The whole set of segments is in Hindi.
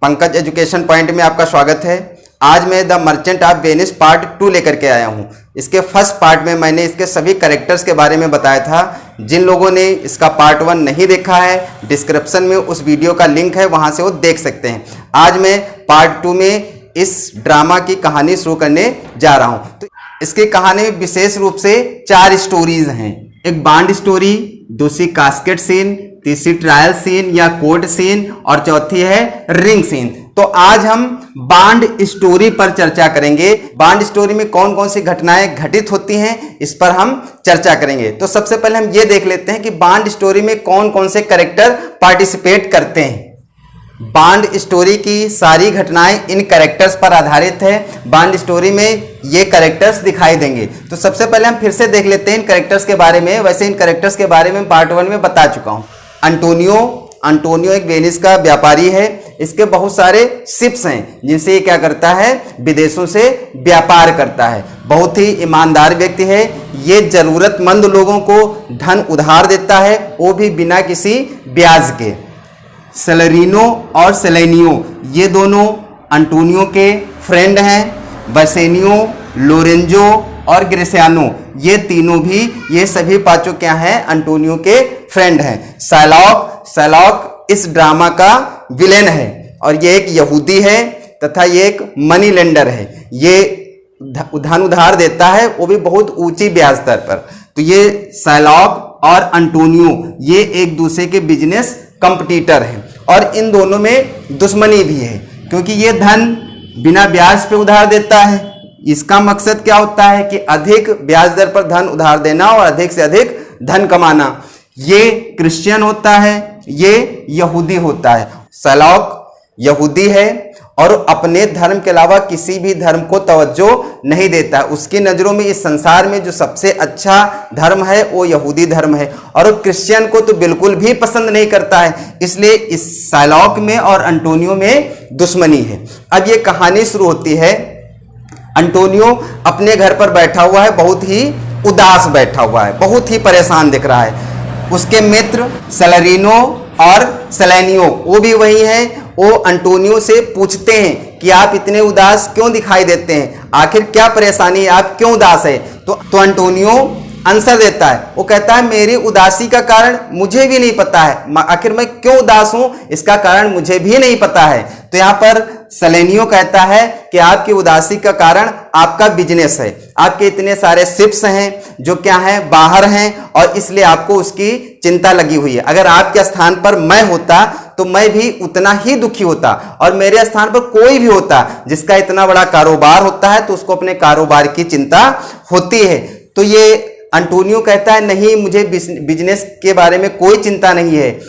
पंकज एजुकेशन पॉइंट में आपका स्वागत है। आज मैं the merchant of Venice part 2 लेकर के आया हूँ। इसके फर्स्ट पार्ट में मैंने इसके सभी कैरेक्टर्स के बारे में बताया था। जिन लोगों ने इसका पार्ट 1 नहीं देखा है, डिस्क्रिप्शन में उस वीडियो का लिंक है, वहाँ से वो देख सकते हैं। आज मैं पार्ट 2 में इस ड्रामा की कहानी शुरू करने जा रहा हूँ। तो इसकी कहानी में विशेष रूप से 4 स्टोरीज हैं। एक बांड स्टोरी, दूसरी कास्केट सीन, तीसरी ट्रायल सीन या कोर्ट सीन और चौथी है रिंग सीन। तो आज हम बांड स्टोरी पर चर्चा करेंगे। बांड स्टोरी में कौन कौन सी घटनाएं घटित होती हैं, इस पर हम चर्चा करेंगे। तो सबसे पहले हम ये देख लेते हैं कि बांड स्टोरी में कौन कौन से कैरेक्टर पार्टिसिपेट करते हैं। बांड स्टोरी की सारी घटनाएं इन कैरेक्टर्स पर आधारित है। बांड स्टोरी में ये कैरेक्टर्स दिखाई देंगे। तो सबसे पहले हम फिर से देख लेते हैं इन कैरेक्टर्स के बारे में। वैसे इन कैरेक्टर्स के बारे में पार्ट 1 में बता चुका हूं। अंटोनियो एक वेनिस का व्यापारी है। इसके बहुत सारे शिप्स हैं जिनसे ये क्या करता है, विदेशों से व्यापार करता है। बहुत ही ईमानदार व्यक्ति है। ये जरूरतमंद लोगों को धन उधार देता है, वो भी बिना किसी ब्याज के। सेलेरिनो और सेलेनियो ये दोनों अंटोनियो के फ्रेंड हैं। बसेनियो, लोरेंजो और ग्रेसियानो ये तीनों भी, ये सभी पांचों क्या हैं, अंटोनियो के फ्रेंड हैं। सैलॉक इस ड्रामा का विलेन है और ये एक यहूदी है तथा ये एक मनी लेंडर है। ये धन उधार देता है, वो भी बहुत ऊंची ब्याज दर पर। तो ये सैलॉक और अंटोनियो ये एक दूसरे के बिजनेस कंपटीटर हैं और इन दोनों में दुश्मनी भी है, क्योंकि ये धन बिना ब्याज पे उधार देता है। इसका मकसद क्या होता है कि अधिक ब्याज दर पर धन उधार देना और अधिक से अधिक धन कमाना। ये क्रिश्चियन होता है, ये यहूदी होता है। सैलॉक यहूदी है और अपने धर्म के अलावा किसी भी धर्म को तवज्जो नहीं देता है। उसकी नज़रों में इस संसार में जो सबसे अच्छा धर्म है वो यहूदी धर्म है और वो क्रिश्चियन को तो बिल्कुल भी पसंद नहीं करता है। इसलिए इस सैलॉक में और अंटोनियो में दुश्मनी है। अब ये कहानी शुरू होती है। अंटोनियो अपने घर पर बैठा हुआ है, बहुत ही उदास बैठा हुआ है, बहुत ही परेशान दिख रहा है। उसके मित्र सेलेरिनो और सेलेनियो वो भी वही हैं। वो अंटोनियो से पूछते हैं कि आप इतने उदास क्यों दिखाई देते हैं, आखिर क्या परेशानी है, आप क्यों उदास है। तो अंटोनियो आंसर देता है। वो कहता है मेरी उदासी का कारण मुझे भी नहीं पता है, आखिर मैं क्यों उदास हूं इसका कारण मुझे भी नहीं पता है। तो यहाँ पर सेलेनियो कहता है कि आपकी उदासी का कारण आपका बिजनेस है। आपके इतने सारे शिप्स हैं जो क्या हैं, बाहर हैं, और इसलिए आपको उसकी चिंता लगी हुई है। अगर आपके स्थान पर मैं होता तो मैं भी उतना ही दुखी होता, और मेरे स्थान पर कोई भी होता जिसका इतना बड़ा कारोबार होता है तो उसको अपने कारोबार की चिंता होती है। तो ये अंटोनियो कहता है नहीं, मुझे बिजनेस के बारे में कोई चिंता नहीं है।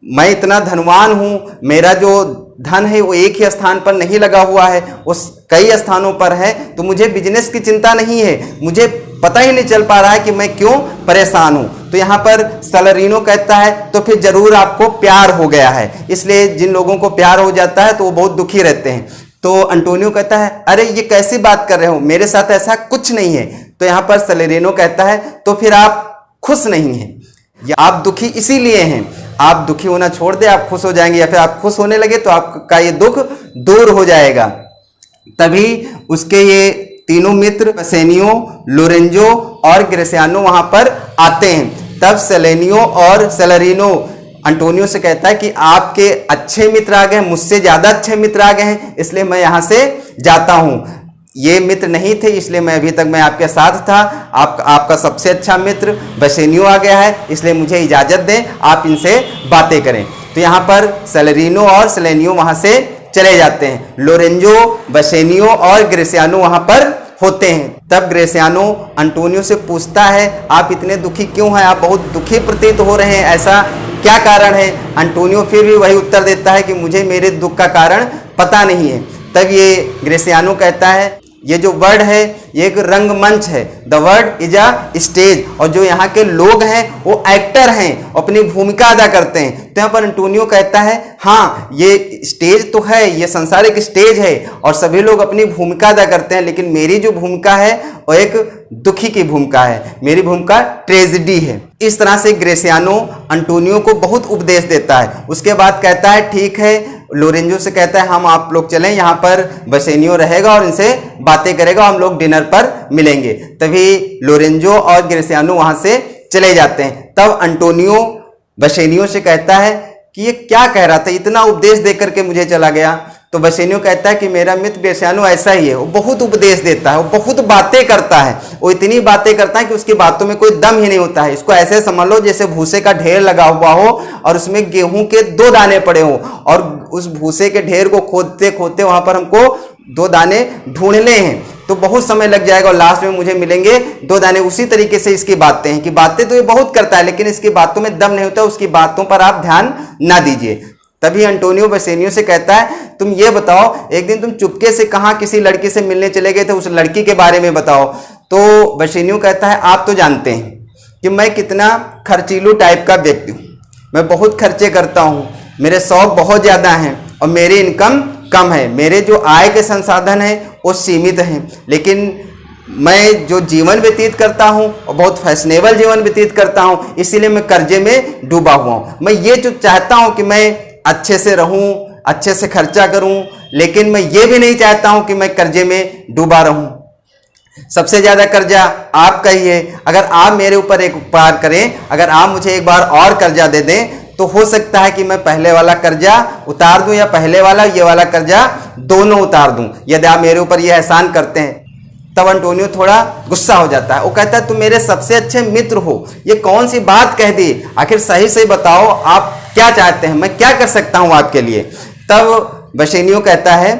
मैं इतना धनवान हूँ, मेरा जो धन है वो एक ही स्थान पर नहीं लगा हुआ है, उस कई स्थानों पर है, तो मुझे बिजनेस की चिंता नहीं है। मुझे पता ही नहीं चल पा रहा है कि मैं क्यों परेशान हूँ। तो यहाँ पर सेलेरिनो कहता है तो फिर जरूर आपको प्यार हो गया है, इसलिए जिन लोगों को प्यार हो जाता है तो वो बहुत दुखी रहते हैं। तो अंटोनियो कहता है अरे ये कैसी बात कर रहे हो, मेरे साथ ऐसा कुछ नहीं है। तो यहाँ पर सेलेरिनो कहता है तो फिर आप खुश नहीं हैं, या आप दुखी इसीलिए हैं। आप दुखी होना छोड़ दे, आप खुश हो जाएंगे, या फिर आप खुश होने लगे तो आपका ये दुख दूर हो जाएगा। तभी उसके ये तीनों मित्र बसेनियो, लोरेंजो और ग्रेसियानो वहां पर आते हैं। तब सेलेनियो और सेलेरिनो अंटोनियो से कहता है कि आपके अच्छे मित्र आ गए, मुझसे ज्यादा अच्छे मित्र आ गए हैं, इसलिए मैं यहां से जाता हूं। ये मित्र नहीं थे इसलिए मैं अभी तक मैं आपके साथ था। आपका सबसे अच्छा मित्र बसेनियो आ गया है, इसलिए मुझे इजाजत दें, आप इनसे बातें करें। तो यहाँ पर सेलेरिनो और सेलेनियो वहां से चले जाते हैं। लोरेंजो, बसेनियो और ग्रेसियानो वहां पर होते हैं। तब ग्रेसियानो अंटोनियो से पूछता है आप इतने दुखी क्यों हैं, आप बहुत दुखी प्रतीत हो रहे हैं, ऐसा क्या कारण है। अंटोनियो फिर भी वही उत्तर देता है कि मुझे मेरे दुख का कारण पता नहीं है। तब ये ग्रेसियानो कहता है ये जो वर्ड है ये एक रंगमंच है, the word is a stage, और जो यहाँ के लोग हैं वो एक्टर हैं, अपनी भूमिका अदा करते हैं। तो यहाँ पर अंटोनियो कहता है हाँ ये स्टेज तो है, ये संसार एक स्टेज है और सभी लोग अपनी भूमिका अदा करते हैं, लेकिन मेरी जो भूमिका है वो एक दुखी की भूमिका है, मेरी भूमिका ट्रेजेडी है। इस तरह से ग्रेसियानो अंटोनियो को बहुत उपदेश देता है। उसके बाद कहता है ठीक है लोरेंजो से कहता है हम आप लोग चलें, यहाँ पर बेसेनियो रहेगा और इनसे बातें करेगा, हम लोग डिनर पर मिलेंगे। तभी लोरेंजो और ग्रेसियानो वहाँ से चले जाते हैं। तब अंटोनियो बेसेनियो से कहता है कि ये क्या कह रहा था, इतना उपदेश दे करके मुझे चला गया। तो बेसेनियो कहता है कि मेरा मित्र ग्रेसियानो ऐसा ही है, वो बहुत उपदेश देता है, वो बहुत बातें करता है, वो इतनी बातें करता है कि उसकी बातों में कोई दम ही नहीं होता है। इसको ऐसे समझ लो जैसे भूसे का ढेर लगा हुआ हो और उसमें गेहूं के 2 दाने पड़े हो, और उस भूसे के ढेर को खोदते खोदते वहां पर हमको 2 दाने ढूंढने हैं, तो बहुत समय लग जाएगा और लास्ट में मुझे मिलेंगे 2 दाने। उसी तरीके से इसकी बातें हैं कि बातें तो ये बहुत करता है, लेकिन इसकी बातों में दम नहीं होता, उसकी बातों पर आप ध्यान ना दीजिए। तभी अंटोनियो बेसेनियो से कहता है तुम ये बताओ, एक दिन तुम चुपके से कहाँ किसी लड़की से मिलने चले गए थे, उस लड़की के बारे में बताओ। तो बेसेनियो कहता है आप तो जानते हैं कि मैं कितना खर्चीलू टाइप का व्यक्ति हूँ, मैं बहुत खर्चे करता हूँ, मेरे शौक बहुत ज़्यादा हैं और मेरी इनकम कम है, मेरे जो आय के संसाधन हैं वो सीमित हैं, लेकिन मैं जो जीवन व्यतीत करता हूँ और बहुत फैशनेबल जीवन व्यतीत करता हूँ, इसीलिए मैं कर्जे में डूबा हुआ हूँ। मैं ये जो चाहता हूँ कि मैं अच्छे से रहूं, अच्छे से खर्चा करूं, लेकिन मैं ये भी नहीं चाहता हूं कि मैं कर्जे में डूबा रहूं। सबसे ज्यादा कर्जा आपका ही है। अगर आप मेरे ऊपर एक उपकार करें, अगर आप मुझे एक बार और कर्जा दे दें, तो हो सकता है कि मैं पहले वाला कर्जा उतार दूं या पहले वाला ये वाला कर्जा दोनों उतार दूं, यदि आप मेरे ऊपर ये एहसान करते हैं। तब अंटोनियो थोड़ा गुस्सा हो जाता है, वो कहता है तुम मेरे सबसे अच्छे मित्र हो, ये कौन सी बात कह दी, आखिर सही से बताओ आप क्या चाहते हैं, मैं क्या कर सकता हूं आपके लिए। तब बेसेनियो कहता है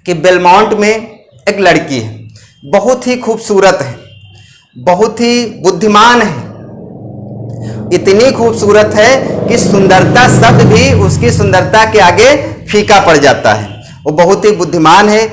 कि बेलमोंट में एक लड़की है, बहुत ही खूबसूरत है, बहुत ही बुद्धिमान है, इतनी खूबसूरत है कि सुंदरता शब्द भी उसकी सुंदरता के आगे फीका पड़ जाता है। वो बहुत ही बुद्धिमान है,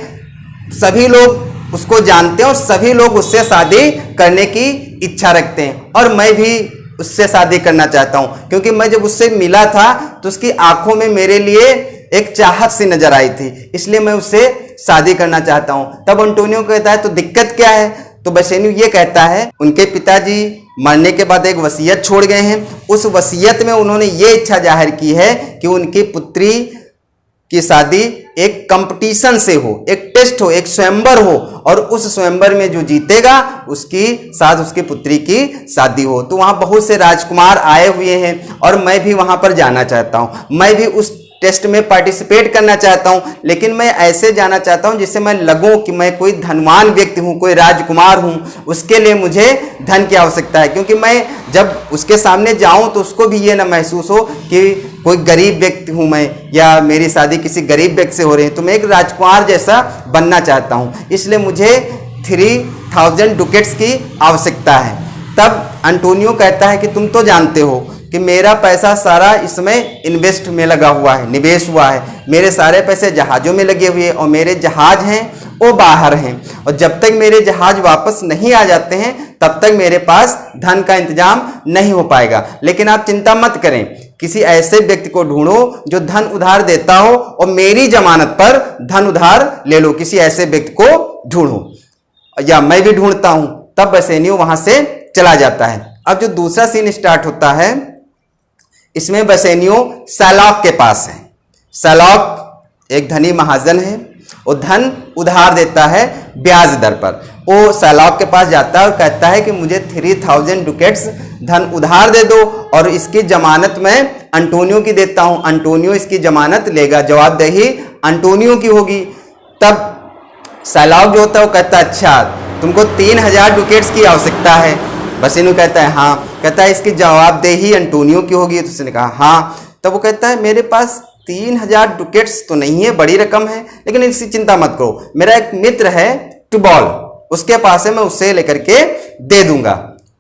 सभी लोग उसको जानते हैं और सभी लोग उससे शादी करने की इच्छा रखते हैं, और मैं भी उससे शादी करना चाहता हूं, क्योंकि मैं जब उससे मिला था तो उसकी आंखों में मेरे लिए एक चाहत सी नजर आई थी, इसलिए मैं उससे शादी करना चाहता हूं। तब अंटोनियो कहता है तो दिक्कत क्या है। तो बेसेनियो ये कहता है उनके पिताजी मरने के बाद एक वसीयत छोड़ गए हैं, उस वसीयत में उन्होंने ये इच्छा जाहिर की है कि उनकी पुत्री की शादी एक कंपटीशन से हो, एक टेस्ट हो, एक स्वयंवर हो, और उस स्वयंवर में जो जीतेगा उसकी साथ उसकी पुत्री की शादी हो। तो वहां बहुत से राजकुमार आए हुए हैं और मैं भी वहां पर जाना चाहता हूं, मैं भी उस टेस्ट में पार्टिसिपेट करना चाहता हूं, लेकिन मैं ऐसे जाना चाहता हूं जिससे मैं लगूं कि मैं कोई धनवान व्यक्ति हूं, कोई राजकुमार हूं। उसके लिए मुझे धन की आवश्यकता है, क्योंकि मैं जब उसके सामने जाऊं तो उसको भी ये ना महसूस हो कि कोई गरीब व्यक्ति हूं मैं, या मेरी शादी किसी गरीब व्यक्ति से हो रही है। तो मैं एक राजकुमार जैसा बनना चाहता हूं, इसलिए मुझे 3000 डुकेट्स की आवश्यकता है। तब अंटोनियो कहता है कि तुम तो जानते हो कि मेरा पैसा सारा इसमें इन्वेस्ट में लगा हुआ है, निवेश हुआ है, मेरे सारे पैसे जहाज़ों में लगे हुए हैं और मेरे जहाज़ हैं वो बाहर हैं, और जब तक मेरे जहाज़ वापस नहीं आ जाते हैं तब तक मेरे पास धन का इंतजाम नहीं हो पाएगा। लेकिन आप चिंता मत करें, किसी ऐसे व्यक्ति को ढूंढो जो धन उधार देता हो और मेरी जमानत पर धन उधार ले लो, किसी ऐसे व्यक्ति को ढूंढो, या मैं भी ढूंढता हूं। तब बेसेनियो वहां से चला जाता है। अब जो दूसरा सीन स्टार्ट होता है, इसमें बेसेनियो सैलॉक के पास है। सैलॉक एक धनी महाजन है, वो धन उधार देता है ब्याज दर पर। वो सैलॉक के पास जाता है और कहता है कि मुझे 3000 डुकेट्स धन उधार दे दो और इसकी जमानत मैं अंटोनियो की देता हूं, अंटोनियो इसकी जमानत लेगा, जवाबदेही अंटोनियो की होगी। तब सैलॉक जो होता है वो कहता है अच्छा तुमको 3000 डुकेट्स की आवश्यकता है। बेसेनियो कहता है हाँ, कहता है इसकी जवाबदेही अंटोनियो की होगी। तो उसने कहा हाँ। तब वो कहता है मेरे पास 3000 डुकेट्स तो नहीं है, बड़ी रकम है, लेकिन इसकी चिंता मत करो, मेरा एक मित्र है टुबॉल, उसके पास है, मैं उससे लेकर के दे दूंगा।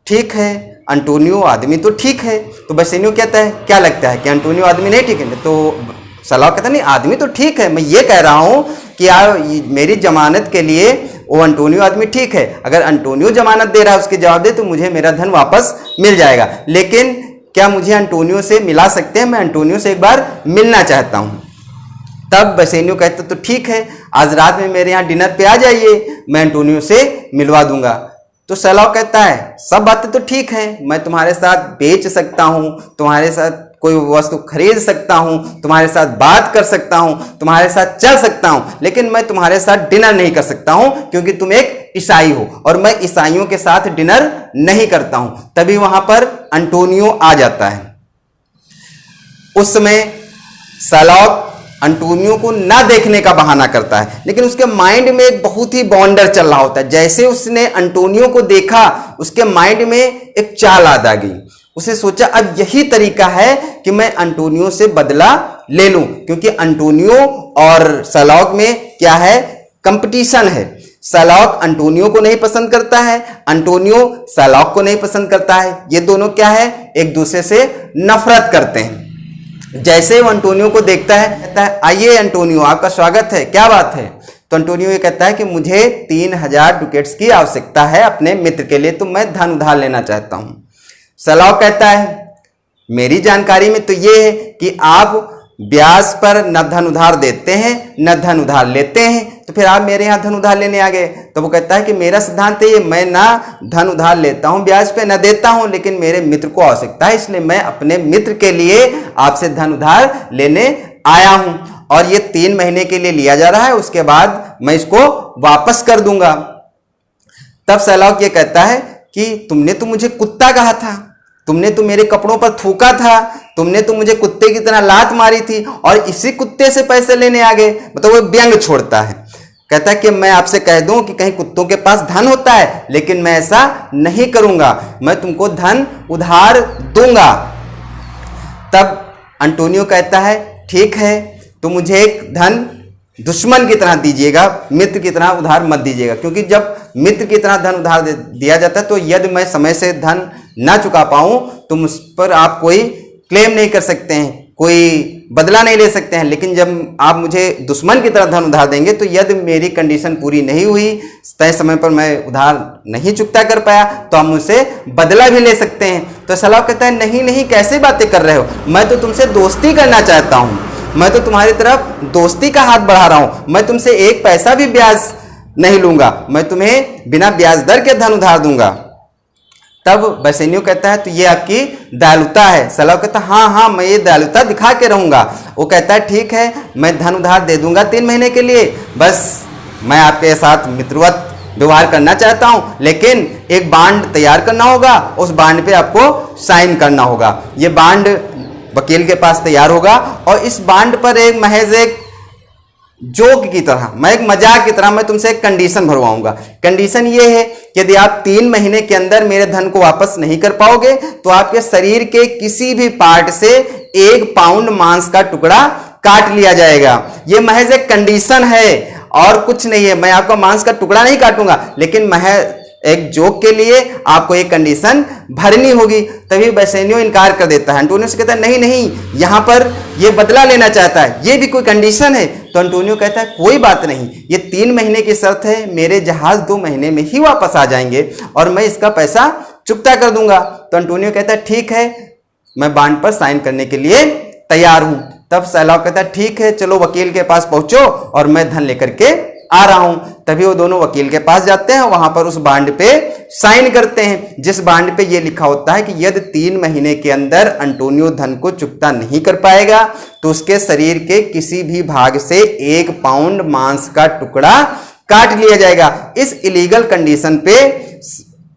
ठीक है, अंटोनियो आदमी तो ठीक है। तो बेसेनियो कहता है क्या लगता है कि अंटोनियो आदमी नहीं ठीक है? तो सैलॉक कहता नहीं आदमी तो ठीक है, मैं ये कह रहा हूं कि यार मेरी जमानत के लिए वो अंटोनियो आदमी ठीक है, अगर अंटोनियो जमानत दे रहा है उसके जवाब दे तो मुझे मेरा धन वापस मिल जाएगा, लेकिन क्या मुझे अंटोनियो से मिला सकते हैं? मैं अंटोनियो से एक बार मिलना चाहता हूं। तब बेसेनियो कहता तो ठीक है, आज रात में मेरे यहाँ डिनर पे आ जाइए, मैं अंटोनियो से मिलवा दूंगा। तो सैलॉक कहता है सब बातें तो ठीक है, मैं तुम्हारे साथ बेच सकता हूँ, तुम्हारे साथ कोई वस्तु खरीद सकता हूं, तुम्हारे साथ बात कर सकता हूं, तुम्हारे साथ चल सकता हूं, लेकिन मैं तुम्हारे साथ डिनर नहीं कर सकता हूं क्योंकि तुम एक ईसाई हो और मैं ईसाइयों के साथ डिनर नहीं करता हूं। तभी वहां पर अंटोनियो आ जाता है। उस समय शर्लॉक अंटोनियो को ना देखने का बहाना करता है, लेकिन उसके माइंड में एक बहुत ही बॉन्डर चल रहा होता है। जैसे उसने अंटोनियो को देखा, उसके माइंड में एक चाल आ गई। उसे सोचा अब यही तरीका है कि मैं अंटोनियो से बदला ले लूं, क्योंकि अंटोनियो और शर्लॉक में क्या है, कंपटीशन है। शर्लॉक अंटोनियो को नहीं पसंद करता है, अंटोनियो शर्लॉक को नहीं पसंद करता है। ये दोनों क्या है, एक दूसरे से नफरत करते हैं। जैसे वो अंटोनियो को देखता है, कहता है आइए अंटोनियो, आपका स्वागत है, क्या बात है। तो अंटोनियो ये कहता है कि मुझे 3000 डुकेट्स की आवश्यकता है अपने मित्र के लिए, तो मैं धन उधार लेना चाहता हूं। शर्लॉक कहता है मेरी जानकारी में तो ये है कि आप ब्याज पर न धन उधार देते हैं न धन उधार लेते हैं, तो फिर आप मेरे यहाँ धन उधार लेने आ गए। तो वो कहता है कि मेरा सिद्धांत है ये, मैं ना धन उधार लेता हूँ ब्याज पे न देता हूँ, लेकिन मेरे मित्र को आवश्यकता है, इसलिए मैं अपने मित्र के लिए आपसे धन उधार लेने आया हूँ और ये 3 महीने के लिए लिया जा रहा है, उसके बाद मैं इसको वापस कर दूंगा। तब शर्लॉक ये कहता है कि तुमने तो मुझे कुत्ता कहा था, तुमने तो मेरे कपड़ों पर थूका था, तुमने तो मुझे कुत्ते की तरह लात मारी थी और इसी कुत्ते से पैसे लेने आ गए। मतलब वो व्यंग छोड़ता है, कहता है कि मैं आपसे कह दूं कि कहीं कुत्तों के पास धन होता है, लेकिन मैं ऐसा नहीं करूंगा, मैं तुमको धन उधार दूंगा। तब अंटोनियो कहता है ठीक है, तो मुझे एक धन दुश्मन की तरह दीजिएगा, मित्र की तरह उधार मत दीजिएगा, क्योंकि जब मित्र की तरह धन उधार दिया जाता है तो यदि मैं समय से धन ना चुका पाऊं तो मुझ पर आप कोई क्लेम नहीं कर सकते हैं, कोई बदला नहीं ले सकते हैं। लेकिन जब आप मुझे दुश्मन की तरह धन उधार देंगे तो यदि मेरी कंडीशन पूरी नहीं हुई, तय समय पर मैं उधार नहीं चुकता कर पाया, तो आप मुझसे बदला भी ले सकते हैं। तो शर्लॉक कहता है नहीं नहीं, कैसे बातें कर रहे हो, मैं तो तुमसे दोस्ती करना चाहता हूं, मैं तो तुम्हारी तरफ दोस्ती का हाथ बढ़ा रहा हूं, मैं तुमसे एक पैसा भी ब्याज नहीं लूंगा, मैं तुम्हें बिना ब्याज दर के धन उधार दूंगा। तब बेसेनियो कहता है तो ये आपकी दयालुता है। शर्लॉक कहता है हाँ हाँ, मैं ये दयालुता दिखा के रहूंगा। वो कहता है ठीक है, मैं धन उधार दे दूंगा 3 महीने के लिए, बस मैं आपके साथ मित्रवत व्यवहार करना चाहता हूं, लेकिन एक बांड तैयार करना होगा, उस बांड पे आपको साइन करना होगा। ये बांड वकील के पास तैयार होगा और इस बांड पर एक महज एक जोक की तरह, मैं एक मजाक की तरह मैं तुमसे एक कंडीशन भरवाऊंगा। कंडीशन ये है कि यदि आप 3 महीने के अंदर मेरे धन को वापस नहीं कर पाओगे तो आपके शरीर के किसी भी पार्ट से 1 पाउंड मांस का टुकड़ा काट लिया जाएगा। ये महज एक कंडीशन है और कुछ नहीं है। मैं आपका मांस का टुकड़ा नहीं काटूंगा, लेकिन महज एक जोक के लिए आपको एक कंडीशन भरनी होगी। तभी बेसेनियो इनकार कर देता है। अंटोनियो से कहता है नहीं नहीं, यहां पर ये बदला लेना चाहता है, ये भी कोई कंडीशन है। तो अंटोनियो कहता है कोई बात नहीं, ये 3 महीने की शर्त है, मेरे जहाज 2 महीने में ही वापस आ जाएंगे और मैं इसका पैसा चुकता कर दूंगा। तो अंटोनियो कहता है ठीक है, मैं बांड पर साइन करने के लिए तैयार हूं। तब शर्लॉक कहता है ठीक है, चलो वकील के पास पहुंचो और मैं धन लेकर के आ रहा हूं। तभी वो दोनों वकील के पास जाते हैं, वहां पर उस बांड पे साइन करते हैं, जिस बांड पे ये लिखा होता है कि यदि 3 महीने के अंदर अंटोनियो धन को चुकता नहीं कर पाएगा तो उसके शरीर के किसी भी भाग से 1 पाउंड मांस का टुकड़ा काट लिया जाएगा। इस इलीगल कंडीशन पे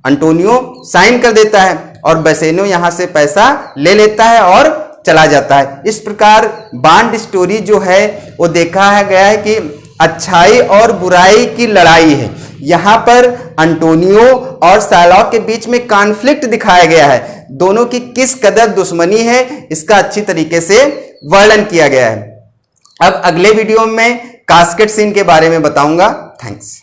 अंटोनियो साइन कर देता है और बेसेनियो यहां से पैसा ले लेता है और चला जाता है। इस प्रकार बांड स्टोरी जो है वो देखा गया है कि अच्छाई और बुराई की लड़ाई है। यहां पर अंटोनियो और शर्लॉक के बीच में कॉन्फ्लिक्ट दिखाया गया है। दोनों की किस कदर दुश्मनी है इसका अच्छी तरीके से वर्णन किया गया है। अब अगले वीडियो में कास्केट सीन के बारे में बताऊंगा। थैंक्स।